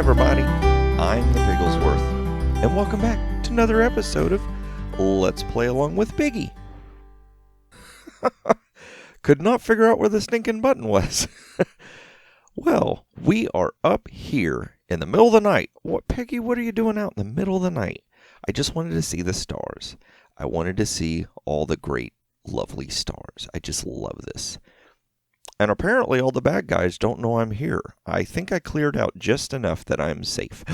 everybody, I'm the Pigglesworth, and welcome back to another episode of Let's Play Along with Piggy. Could not figure out where the stinking button was. Well, we are up here in the middle of the night. What, Piggy, what are you doing out in the middle of the night? I just wanted to see the stars. I wanted to see all the great, lovely stars. I just love this. And apparently all the bad guys don't know I'm here. I think I cleared out just enough that I'm safe.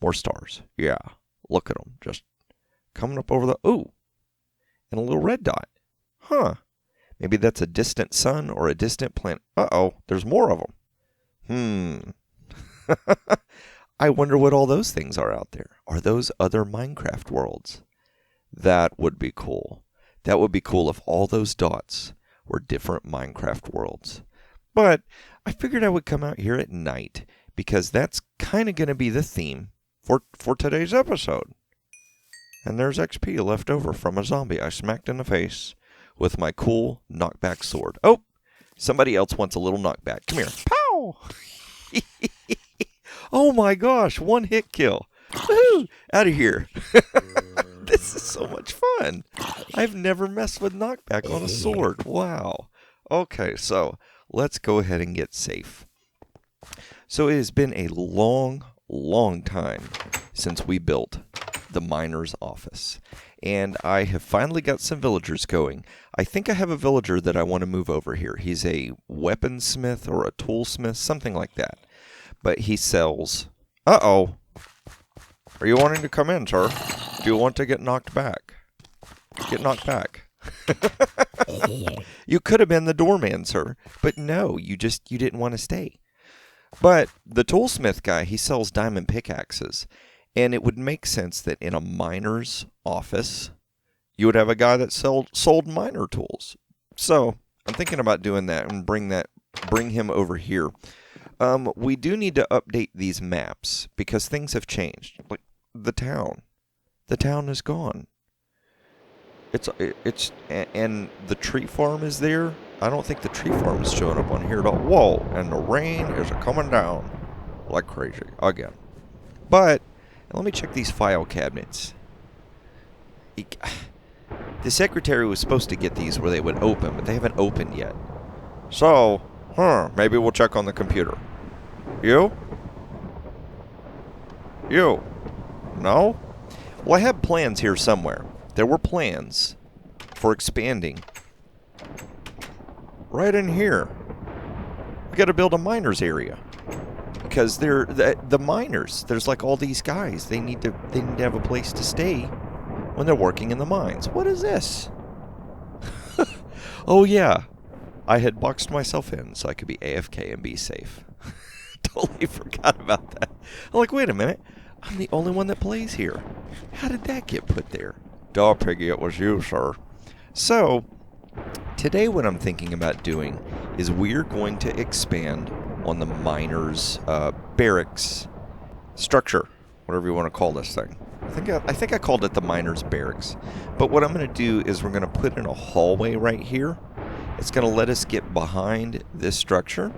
More stars. Yeah, look at them. Just coming up over the... Ooh, and a little red dot. Huh. Maybe that's a distant sun or a distant planet. Uh-oh, there's more of them. I wonder what all those things are out there. Are those other Minecraft worlds? That would be cool. That would be cool if all those dots were different Minecraft worlds. But I figured I would come out here at night because that's kind of going to be the theme for today's episode. And there's XP left over from a zombie I smacked in the face with my cool knockback sword. Oh, somebody else wants a little knockback. Come here. Pow! Oh my gosh, one hit kill. Woohoo! Out of here. This is so much fun. I've never messed with knockback on a sword. Wow. Okay, so let's go ahead and get safe. So it has been a long, long time since we built the miner's office. And I have finally got some villagers going. I think I have a villager that I want to move over here. He's a weaponsmith or a toolsmith, something like that. But he sells... Uh-oh. Are you wanting to come in, sir? Do you want to get knocked back? Get knocked back. You could have been the doorman, sir. But no, you didn't want to stay. But the toolsmith guy, he sells diamond pickaxes. And it would make sense that in a miner's office, you would have a guy that sold miner tools. So I'm thinking about doing that and bring him over here. We do need to update these maps because things have changed. Like the town is gone. And the tree farm is there. I don't think the tree farm is showing up on here at all. Whoa! And the rain is coming down like crazy again. But let me check these file cabinets. The secretary was supposed to get these where they would open, but they haven't opened yet. So, maybe we'll check on the computer. You? No? Well, I have plans here somewhere. There were plans for expanding right in here. We got to build a miners area. Because they're the miners, there's like all these guys. They need to have a place to stay when they're working in the mines. What is this? Oh yeah, I had boxed myself in so I could be AFK and be safe. Totally forgot about that. I'm like, wait a minute, I'm the only one that plays here. How did that get put there? Duh, Piggy, it was you, sir. So today, what I'm thinking about doing is we're going to expand on the miners' barracks structure, whatever you want to call this thing. I think I called it the miners' barracks. But what I'm going to do is we're going to put in a hallway right here. It's going to let us get behind this structure,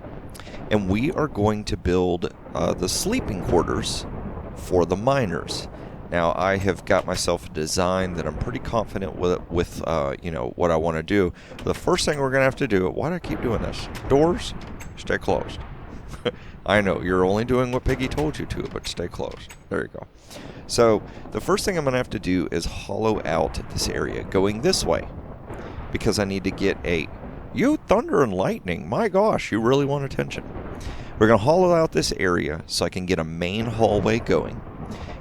and we are going to build the sleeping quarters for the miners. Now, I have got myself a design that I'm pretty confident with what I want to do. The first thing we're going to have to do, why do I keep doing this? Doors, stay closed. I know, you're only doing what Piggy told you to, but stay closed. There you go. So, the first thing I'm going to have to do is hollow out this area, going this way. Because I need to get You thunder and lightning, my gosh, you really want attention. We're going to hollow out this area so I can get a main hallway going.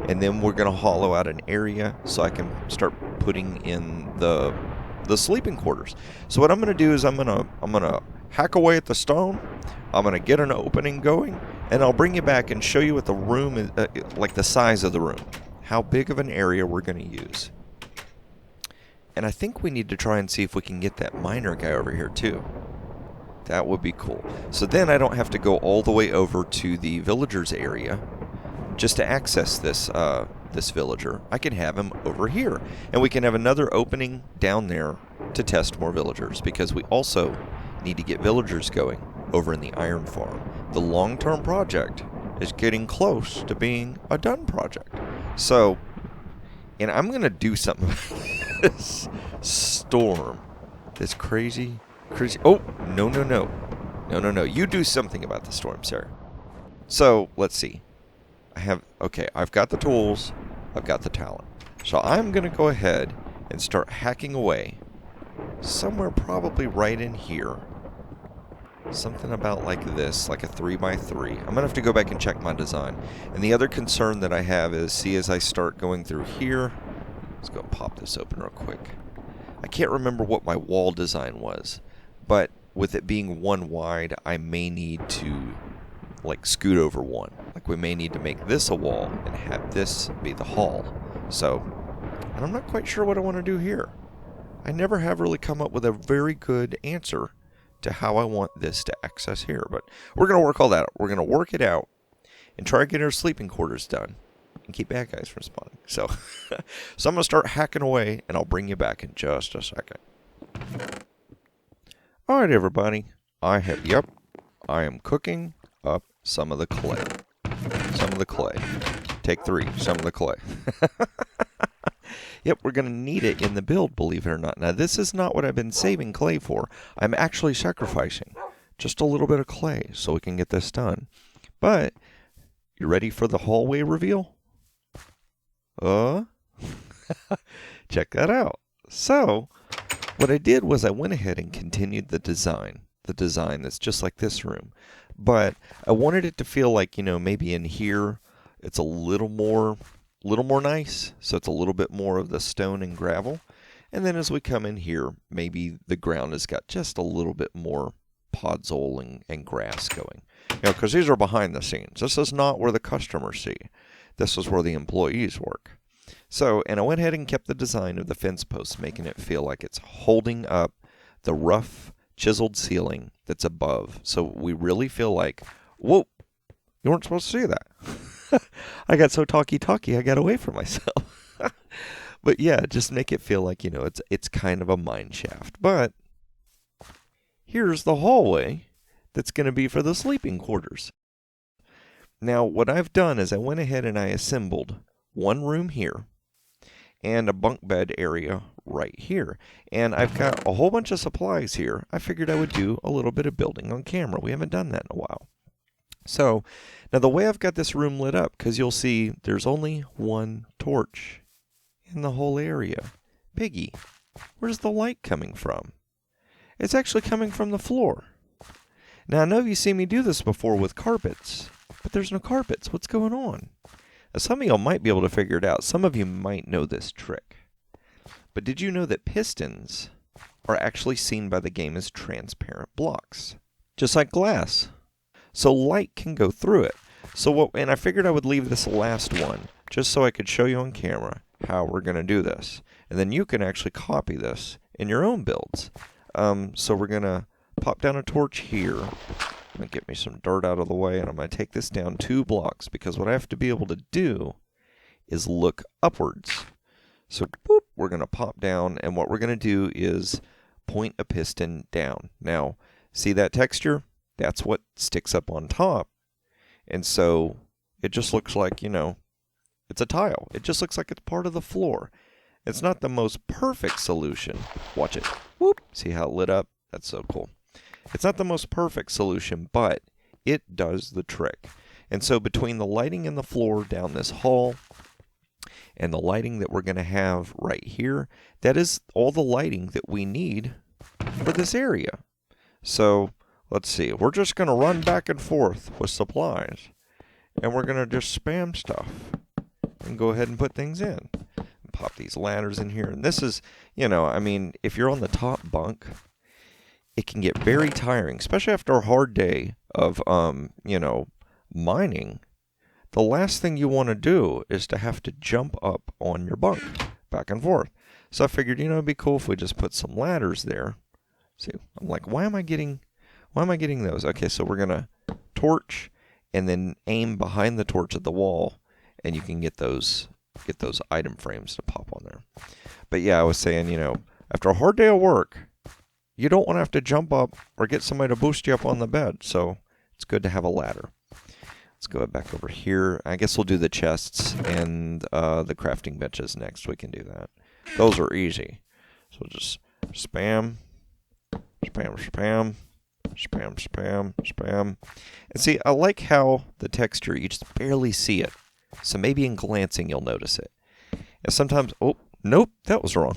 And then we're going to hollow out an area so I can start putting in the sleeping quarters. So what I'm going to do is I'm going to hack away at the stone. I'm going to get an opening going, and I'll bring you back and show you what the room is, like the size of the room, how big of an area we're going to use. And I think we need to try and see if we can get that miner guy over here too. That would be cool. So then I don't have to go all the way over to the villagers area just to access this this villager. I can have him over here, and we can have another opening down there to test more villagers, because we also need to get villagers going over in the iron farm. The long-term project is getting close to being a done project. So, and I'm going to do something about this storm. This crazy. Oh, no. You do something about the storm, Sarah. So, let's see. I've got the tools. I've got the talent. So I'm going to go ahead and start hacking away. Somewhere probably right in here. Something about like this, like a 3x3. I'm going to have to go back and check my design. And the other concern that I have is, see, as I start going through here, let's go and pop this open real quick. I can't remember what my wall design was, but with it being one wide, I may need to like scoot over one. Like we may need to make this a wall and have this be the hall. So, and I'm not quite sure what I want to do here. I never have really come up with a very good answer to how I want this to access here, but we're going to work all that out. We're going to work it out and try to get our sleeping quarters done and keep bad guys from spawning. So, so I'm going to start hacking away, and I'll bring you back in just a second. All right, everybody. I am cooking up some of the clay. Take 3, some of the clay. Yep, we're going to need it in the build, believe it or not. Now, this is not what I've been saving clay for. I'm actually sacrificing just a little bit of clay so we can get this done. But, you ready for the hallway reveal? Check that out. So, what I did was I went ahead and continued the design that's just like this room. But I wanted it to feel like, maybe in here it's a little more nice. So it's a little bit more of the stone and gravel. And then as we come in here, maybe the ground has got just a little bit more podzol and grass going. Because these are behind the scenes. This is not where the customers see. This is where the employees work. So, and I went ahead and kept the design of the fence posts, making it feel like it's holding up the rough, chiseled ceiling that's above. So we really feel like, whoa, you weren't supposed to see that. I got so talky, I got away from myself. But yeah, just make it feel like, it's kind of a mine shaft. But here's the hallway that's going to be for the sleeping quarters. Now, what I've done is I went ahead and I assembled one room here and a bunk bed area right here. And I've got a whole bunch of supplies here. I figured I would do a little bit of building on camera. We haven't done that in a while. So, now the way I've got this room lit up, because you'll see there's only one torch in the whole area. Piggy, where's the light coming from? It's actually coming from the floor. Now, I know you've seen me do this before with carpets, but there's no carpets. What's going on? Now, some of y'all might be able to figure it out. Some of you might know this trick. But did you know that pistons are actually seen by the game as transparent blocks? Just like glass. So light can go through it. And I figured I would leave this last one, just so I could show you on camera how we're going to do this. And then you can actually copy this in your own builds. So we're going to pop down a torch here. I'm going to get me some dirt out of the way, and I'm going to take this down 2 blocks, because what I have to be able to do is look upwards. So boop, we're going to pop down, and what we're going to do is point a piston down. Now, see that texture? That's what sticks up on top. And so it just looks like, it's a tile. It just looks like it's part of the floor. It's not the most perfect solution. Watch it. Whoop. See how it lit up? That's so cool. It's not the most perfect solution, but it does the trick. And so between the lighting in the floor down this hall and the lighting that we're going to have right here, that is all the lighting that we need for this area. So let's see. We're just going to run back and forth with supplies, and we're going to just spam stuff and go ahead and put things in. Pop these ladders in here. And this is, if you're on the top bunk, it can get very tiring, especially after a hard day of, mining. The last thing you want to do is to have to jump up on your bunk back and forth. So I figured, it'd be cool if we just put some ladders there. See, I'm like, why am I getting those? Okay, so we're going to torch and then aim behind the torch at the wall, and you can get those item frames to pop on there. But yeah, I was saying, after a hard day of work, you don't want to have to jump up or get somebody to boost you up on the bed. So it's good to have a ladder. Let's go back over here. I guess we'll do the chests and the crafting benches next. We can do that. Those are easy. So just spam, spam, spam, spam, spam, spam. And see, I like how the texture, you just barely see it. So maybe in glancing you'll notice it. And sometimes, oh, nope, that was wrong.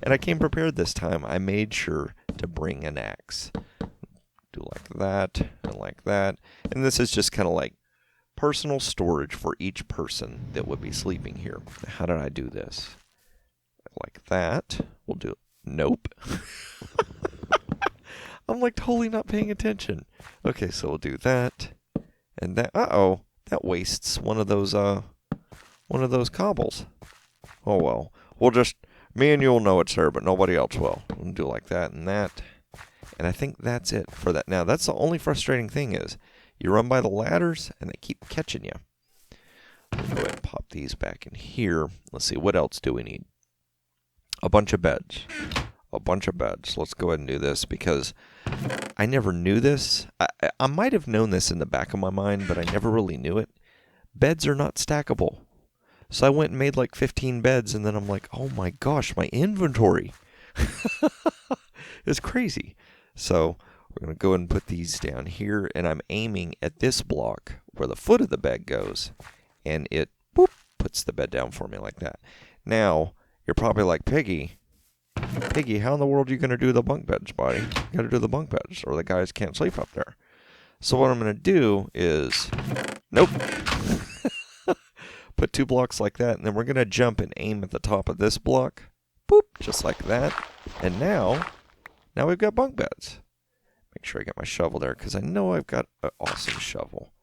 And I came prepared this time. I made sure to bring an axe. Do like that and like that. And this is just kind of like personal storage for each person that would be sleeping here. How did I do this? Like that. We'll do, nope. I'm like totally not paying attention. Okay, so we'll do that and that. Uh-oh, that wastes one of those cobbles. Oh well, we'll just, me and you'll know it's there, but nobody else will. We'll do like that and that. And I think that's it for that. Now, that's the only frustrating thing is you run by the ladders and they keep catching you. We'll go ahead and pop these back in here. Let's see, what else do we need? A bunch of beds. A bunch of beds. Let's go ahead and do this because I never knew this. I might have known this in the back of my mind, but I never really knew it. Beds are not stackable. So I went and made like 15 beds, and then I'm like, oh my gosh, my inventory. It's crazy. So we're going to go ahead and put these down here, and I'm aiming at this block where the foot of the bed goes, and it boop, puts the bed down for me like that. Now, you're probably like, Piggy, how in the world are you going to do the bunk beds, buddy? You got to do the bunk beds, or the guys can't sleep up there. So what I'm going to do is, nope, put 2 blocks like that, and then we're going to jump and aim at the top of this block, boop, just like that. And now we've got bunk beds. Make sure I get my shovel there, because I know I've got an awesome shovel.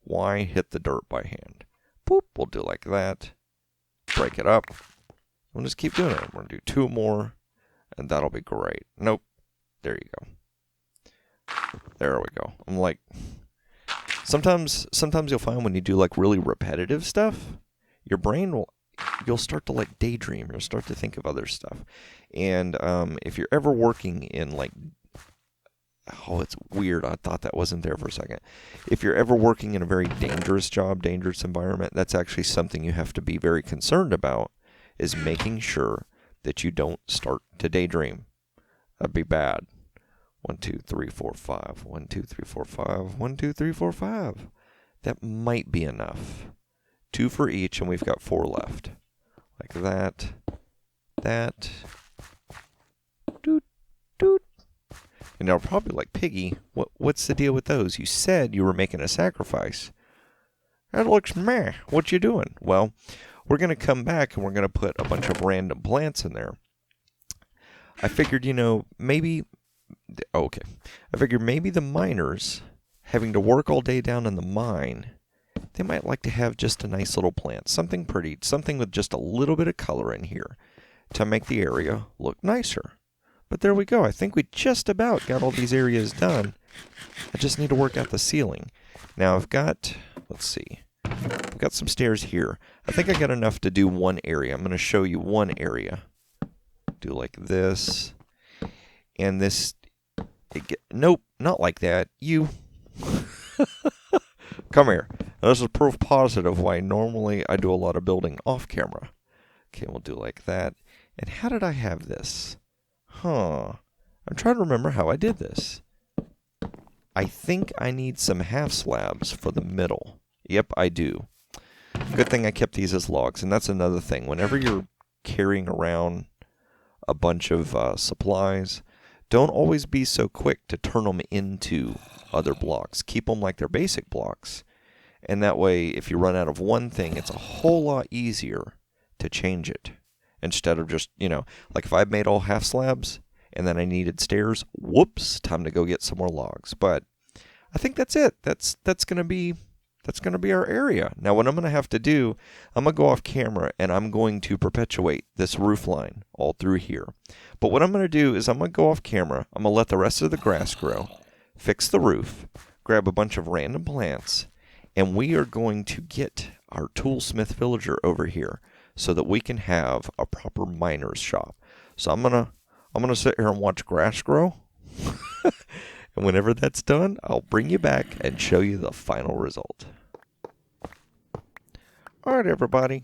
Why hit the dirt by hand? Boop, we'll do like that. Break it up. We'll just keep doing it. We're going to do 2 more, and that'll be great. Nope. There you go. There we go. I'm like, sometimes you'll find when you do like really repetitive stuff, your brain you'll start to like daydream. You'll start to think of other stuff. And if you're ever working in like, oh, it's weird. I thought that wasn't there for a second. If you're ever working in a very dangerous job, dangerous environment, that's actually something you have to be very concerned about, is making sure that you don't start to daydream. That'd be bad. 1, 2, 3, 4, 5. 1, 2, 3, 4, 5. 1, 2, 3, 4, 5. That might be enough. 2 for each, and we've got 4 left. Like that. That. Doot, doot. And now probably like, Piggy, what's the deal with those? You said you were making a sacrifice. That looks meh. What you doing? Well, we're going to come back and we're going to put a bunch of random plants in there. I figured, maybe... Okay. I figured maybe the miners, having to work all day down in the mine, they might like to have just a nice little plant. Something pretty, something with just a little bit of color in here to make the area look nicer. But there we go. I think we just about got all these areas done. I just need to work out the ceiling. Now I've got, let's see, I've got some stairs here. I think I got enough to do one area. I'm going to show you one area. Do like this. And this, nope, not like that. You, come here. Now, this is proof positive why normally I do a lot of building off camera. Okay, we'll do like that. And how did I have this? I'm trying to remember how I did this. I think I need some half slabs for the middle. Yep, I do. Good thing I kept these as logs. And that's another thing. Whenever you're carrying around a bunch of supplies, don't always be so quick to turn them into other blocks. Keep them like they're basic blocks. And that way, if you run out of one thing, it's a whole lot easier to change it. Instead of just, like if I've made all half slabs and then I needed stairs, whoops, time to go get some more logs. But I think that's it. That's going to be our area. Now what I'm going to have to do, I'm going to go off camera and I'm going to perpetuate this roof line all through here. But what I'm going to do is I'm going to go off camera. I'm going to let the rest of the grass grow, fix the roof, grab a bunch of random plants, and we are going to get our toolsmith villager over here so that we can have a proper miner's shop. So I'm gonna sit here and watch grass grow. And whenever that's done, I'll bring you back and show you the final result. All right, everybody.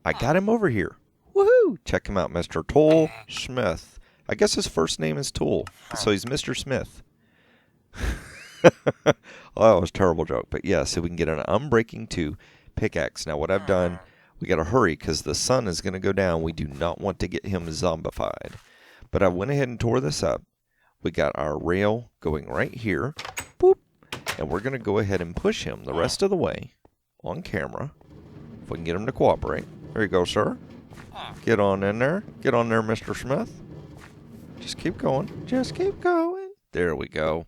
I got him over here. Woohoo! Check him out, Mr. Toll Smith. I guess his first name is Tool, so he's Mr. Smith. Oh, that was a terrible joke. But yeah, so we can get an Unbreaking 2 pickaxe. Now, what I've done, we got to hurry because the sun is going to go down. We do not want to get him zombified. But I went ahead and tore this up. We got our rail going right here. Boop. And we're going to go ahead and push him the rest of the way on camera. If we can get him to cooperate. There you go, sir. Get on in there. Get on there, Mr. Smith. Just keep going. Just keep going. There we go.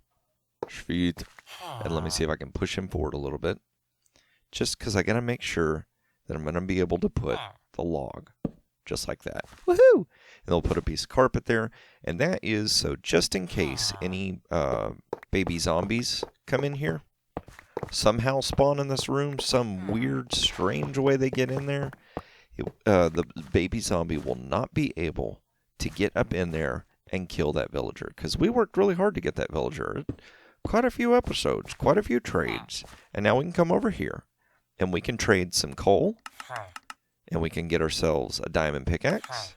Sweet. And let me see if I can push him forward a little bit. Just because I got to make sure that I'm going to be able to put the log just like that. Woohoo! And they'll put a piece of carpet there. And that is so just in case any baby zombies come in here, somehow spawn in this room, some weird, strange way they get in there, the baby zombie will not be able to get up in there and kill that villager. Because we worked really hard to get that villager. Quite a few episodes, quite a few trades. And now we can come over here and we can trade some coal. And we can get ourselves a diamond pickaxe.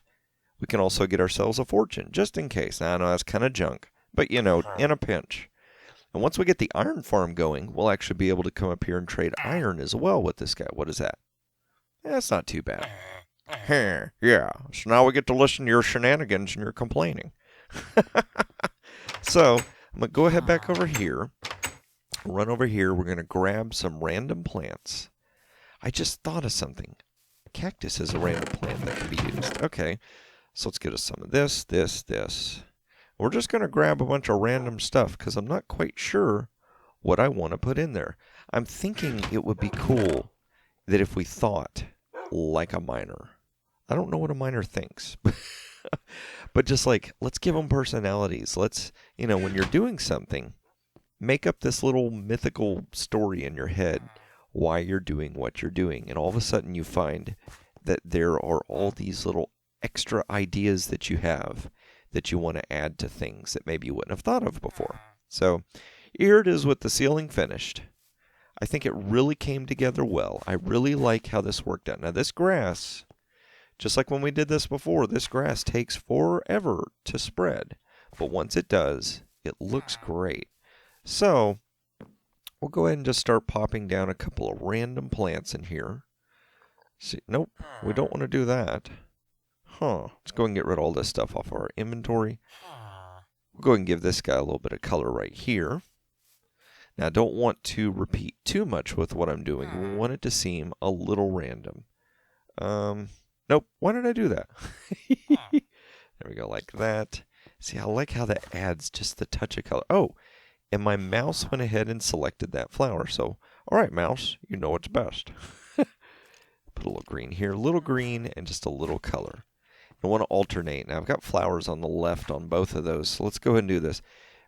We can also get ourselves a fortune, just in case. Now, I know that's kind of junk, but you know, in a pinch. And once we get the iron farm going, we'll actually be able to come up here and trade iron as well with this guy. What is that? That's not too bad. Yeah, so now we get to listen to your shenanigans and your complaining. So, I'm going to go ahead back over here. Run over here. We're going to grab some random plants. I just thought of something. Cactus is a random plant that can be used. Okay, so let's get us some of this. We're just going to grab a bunch of random stuff because I'm not quite sure what I want to put in there. I'm thinking it would be cool that if we thought like a miner. I don't know what a miner thinks, but just like, let's give them personalities. Let's, you know, when you're doing something, make up this little mythical story in your head why you're doing what you're doing. And all of a sudden you find that there are all these little extra ideas that you have that you want to add to things that maybe you wouldn't have thought of before. So here it is with the ceiling finished. I think it really came together well. I really like how this worked out. Now this grass, just like when we did this before, this grass takes forever to spread. But once it does, it looks great. So we'll go ahead and just start popping down a couple of random plants in here. See, nope, we don't want to do that. Let's go and get rid of all this stuff off our inventory. We'll go ahead and give this guy a little bit of color right here. Now, I don't want to repeat too much with what I'm doing. We want it to seem a little random. Nope, why did I do that? There we go, like that. See, I like how that adds just the touch of color. Oh, and my mouse went ahead and selected that flower. So, all right, mouse, you know what's best. Put a little green here, a little green, and just a little color. I want to alternate. Now, I've got flowers on the left on both of those, so let's go ahead and do this.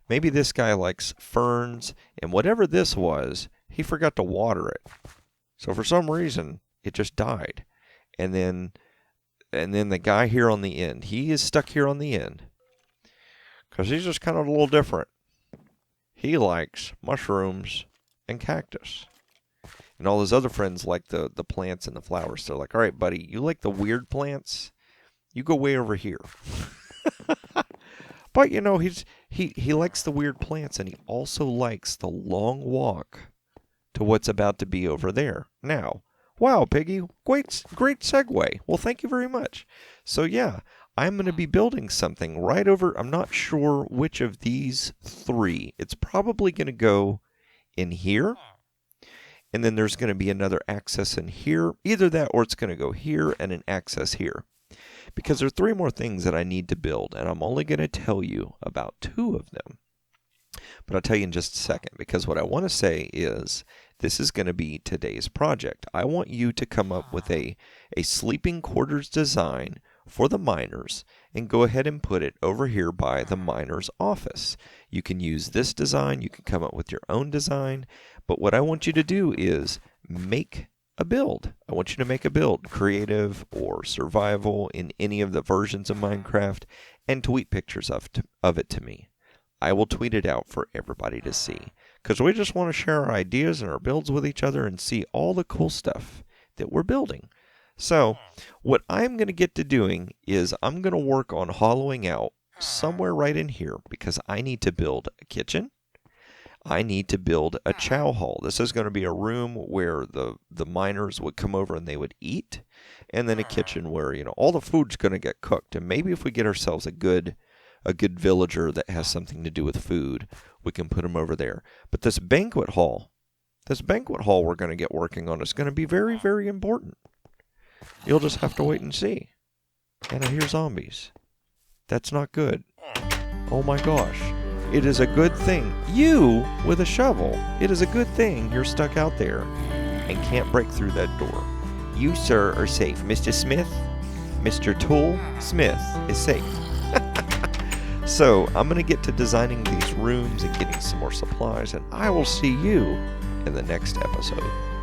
Maybe this guy likes ferns, and whatever this was, he forgot to water it. So for some reason, it just died. And then the guy here on the end, he is stuck here on the end. Because he's just kind of a little different. He likes mushrooms and cactus. And all his other friends like the plants and the flowers. They're like, all right, buddy, you like the weird plants? You go way over here. But, you know, he likes the weird plants, and he also likes the long walk to what's about to be over there. Now, wow, Piggy, great segue. Well, thank you very much. So, yeah, I'm going to be building something right over, I'm not sure which of these three. It's probably going to go in here, and then there's going to be another access in here. Either that, or it's going to go here and an access here. Because there are three more things that I need to build, and I'm only going to tell you about two of them. But I'll tell you in just a second, because what I want to say is this is going to be today's project. I want you to come up with a sleeping quarters design for the miners and go ahead and put it over here by the miner's office. You can use this design. You can come up with your own design. But what I want you to do is make a build. I want you to make a build, creative or survival in any of the versions of Minecraft, and tweet pictures of it to me. I will tweet it out for everybody to see. Because we just want to share our ideas and our builds with each other and see all the cool stuff that we're building. So, what I'm going to get to doing is I'm going to work on hollowing out somewhere right in here because I need to build a kitchen. I need to build a chow hall. This is going to be a room where the miners would come over and they would eat, and then a kitchen where, all the food's going to get cooked. And maybe if we get ourselves a good villager that has something to do with food, we can put him over there. But this banquet hall we're going to get working on is going to be very, very important. You'll just have to wait and see. And I hear zombies. That's not good. Oh my gosh. It is a good thing. You, with a shovel, it is a good thing you're stuck out there and can't break through that door. You, sir, are safe. Mr. Smith, Mr. Tool Smith is safe. So, I'm going to get to designing these rooms and getting some more supplies, and I will see you in the next episode.